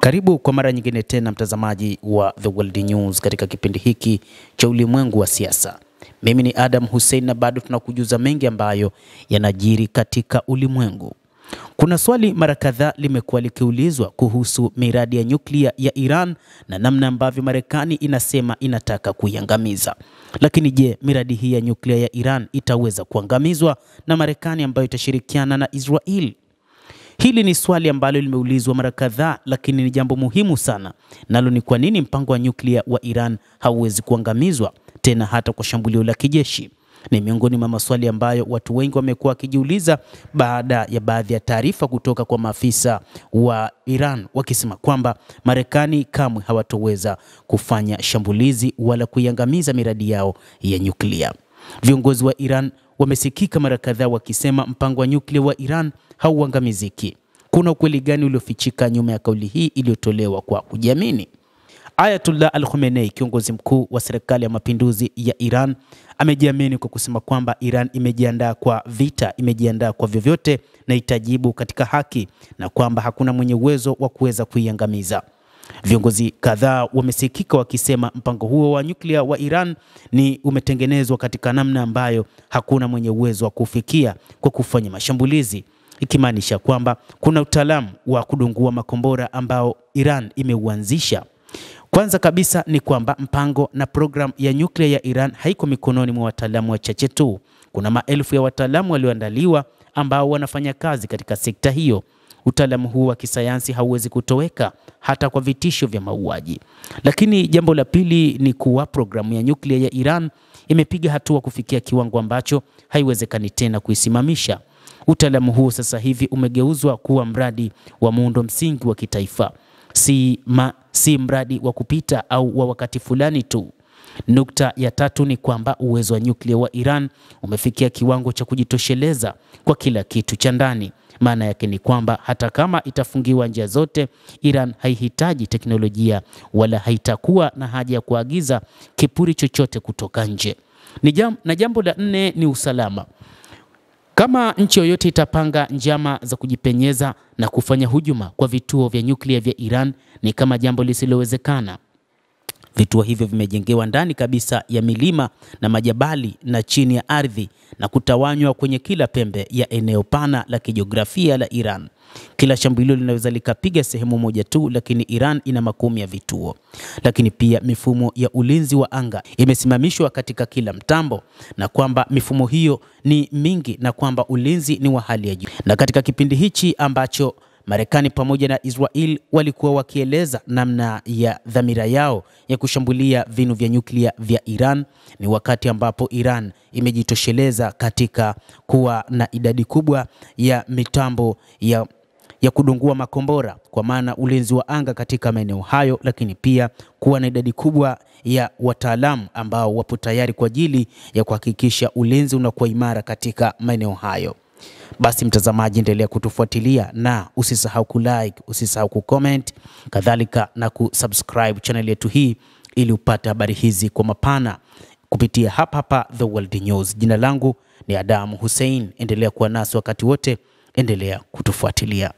Karibu kwa mara nyingine tena mtazamaji wa The World News katika kipindi hiki cha ulimwengu wa siasa. Mimi ni Adam Hussein na bado tunakujuza mengi ambayo yanajiri katika ulimwengu. Kuna swali mara kadhaa limekuwa likiulizwa kuhusu miradi ya nyuklia ya Iran na namna ambavyo Marekani inasema inataka kuiangamiza. Lakini je, miradi hii ya nyuklia ya Iran itaweza kuangamizwa na Marekani ambayo itashirikiana na Israel? Hili ni swali ambalo limeulizwa mara kadhaa, lakini ni jambo muhimu sana. Nalo ni kwa nini mpango wa nyuklia wa Iran hauwezi kuangamizwa tena hata kwa shambulio la kijeshi? Ni miongoni mwa maswali ambayo watu wengi wamekuwa wakijiuliza baada ya baadhi ya taarifa kutoka kwa maafisa wa Iran wakisema kwamba Marekani kamwe hawatoweza kufanya shambulizi wala kuiangamiza miradi yao ya nyuklia. Viongozi wa Iran wamesikika mara kadhaa wakisema mpango wa nyuklia wa Iran hauangamiziki. Kuna ukweli gani uliofichika nyuma ya kauli hii iliyotolewa kwa kujiamini? Ayatollah Al-Khamenei, kiongozi mkuu wa serikali ya mapinduzi ya Iran, amejiamini kwa kusema kwamba Iran imejiandaa kwa vita, imejiandaa kwa vyovyote na itajibu katika haki, na kwamba hakuna mwenye uwezo wa kuweza kuiangamiza. Viongozi kadhaa wamesikika wakisema mpango huo wa nyuklia wa Iran ni umetengenezwa katika namna ambayo hakuna mwenye uwezo wa kufikia kwa kufanya mashambulizi, ikimaanisha kwamba kuna utaalamu wa kudungua makombora ambao Iran imeuanzisha. Kwanza kabisa ni kwamba mpango na program ya nyuklia ya Iran haiko mikononi mwa wataalamu wachache tu. Kuna maelfu ya wataalamu walioandaliwa ambao wanafanya kazi katika sekta hiyo. Utaalamu huu wa kisayansi hauwezi kutoweka hata kwa vitisho vya mauaji. Lakini jambo la pili ni kuwa programu ya nyuklia ya Iran imepiga hatua kufikia kiwango ambacho haiwezekani tena kuisimamisha. Utaalamu huu sasa hivi umegeuzwa kuwa mradi wa muundo msingi wa kitaifa, si mradi wa kupita au wa wakati fulani tu. Nukta ya tatu ni kwamba uwezo wa nyuklia wa Iran umefikia kiwango cha kujitosheleza kwa kila kitu cha ndani. Maana yake ni kwamba hata kama itafungiwa njia zote, Iran haihitaji teknolojia wala haitakuwa na haja ya kuagiza kipuri chochote kutoka nje. Na jambo la nne ni usalama. Kama nchi yoyote itapanga njama za kujipenyeza na kufanya hujuma kwa vituo vya nyuklia vya Iran, ni kama jambo lisilowezekana. Vituo hivyo vimejengewa ndani kabisa ya milima na majabali na chini ya ardhi na kutawanywa kwenye kila pembe ya eneo pana la kijiografia la Iran. Kila shambulio linaweza likapiga sehemu moja tu, lakini Iran ina makumi ya vituo. Lakini pia mifumo ya ulinzi wa anga imesimamishwa katika kila mtambo, na kwamba mifumo hiyo ni mingi na kwamba ulinzi ni wa hali ya juu. Na katika kipindi hichi ambacho Marekani pamoja na Israel walikuwa wakieleza namna ya dhamira yao ya kushambulia vinu vya nyuklia vya Iran, ni wakati ambapo Iran imejitosheleza katika kuwa na idadi kubwa ya mitambo ya kudungua makombora, kwa maana ulinzi wa anga katika maeneo hayo, lakini pia kuwa na idadi kubwa ya wataalamu ambao wapo tayari kwa ajili ya kuhakikisha ulinzi unakuwa imara katika maeneo hayo. Basi mtazamaji, endelea kutufuatilia na usisahau kulike, usisahau kucomment, kadhalika na kusubscribe channel yetu hii ili upate habari hizi kwa mapana kupitia hapa The World News. Jina langu ni Adam Hussein. Endelea kuwa nasi wakati wote, endelea kutufuatilia.